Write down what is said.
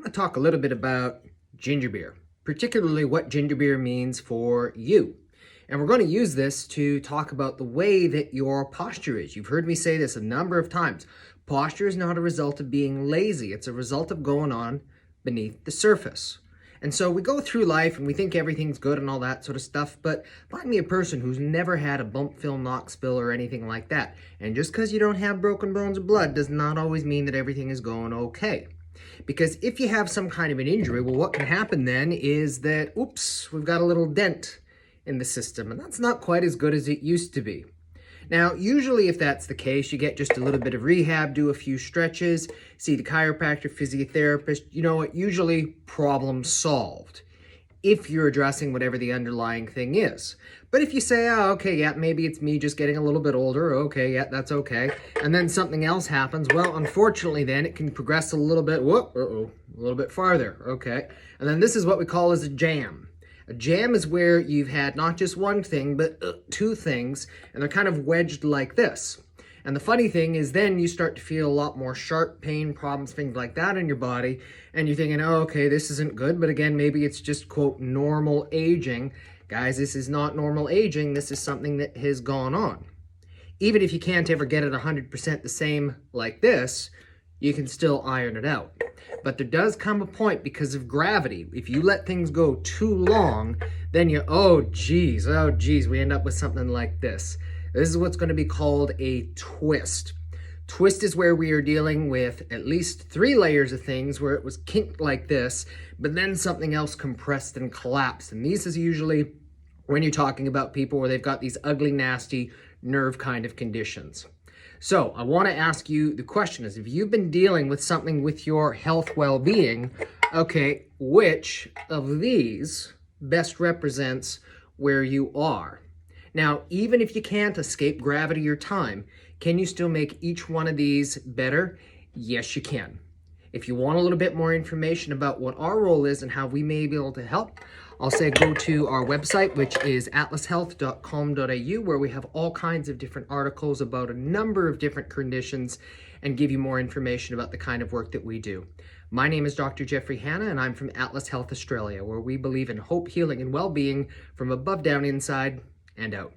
want to talk a little bit about ginger beer, particularly what ginger beer means for you. And we're going to use this to talk about the way that your posture is. You've heard me say this a number of times. Posture is not a result of being lazy. It's a result of going on beneath the surface. And so we go through life and we think everything's good and all that sort of stuff, but find me a person who's never had a bump, fill, knock, spill, or anything like that. And just because you don't have broken bones or blood does not always mean that everything is going okay. Because if you have some kind of an injury, well, what can happen then is that, oops, we've got a little dent in the system, and that's not quite as good as it used to be. Now, usually if that's the case, you get just a little bit of rehab, do a few stretches, see the chiropractor, physiotherapist, you know what, usually problem solved if you're addressing whatever the underlying thing is. But if you say, oh, okay, yeah, maybe it's me just getting a little bit older, okay, yeah, that's okay, and then something else happens, well, unfortunately then it can progress a little bit, a little bit farther, okay? And then this is what we call as a jam. A jam is where you've had not just one thing, but two things, and they're kind of wedged like this. And the funny thing is then you start to feel a lot more sharp pain, problems, things like that in your body, and you're thinking, oh, okay, this isn't good, but again, maybe it's just, quote, normal aging. Guys, this is not normal aging. This is something that has gone on. Even if you can't ever get it 100% the same like this, you can still iron it out. But there does come a point because of gravity. If you let things go too long, then you, oh geez, we end up with something like this. This is what's going to be called a twist. Twist is where we are dealing with at least 3 layers of things where it was kinked like this, but then something else compressed and collapsed. And these is usually when you're talking about people where they've got these ugly, nasty nerve kind of conditions. So I want to ask you, the question is, if you've been dealing with something with your health well-being, okay, which of these best represents where you are? Now, even if you can't escape gravity or time, can you still make each one of these better? Yes, you can. If you want a little bit more information about what our role is and how we may be able to help, I'll say go to our website, which is atlashealth.com.au, where we have all kinds of different articles about a number of different conditions and give you more information about the kind of work that we do. My name is Dr. Jeffrey Hanna, and I'm from Atlas Health Australia, where we believe in hope, healing, and well-being from above down, inside, and out.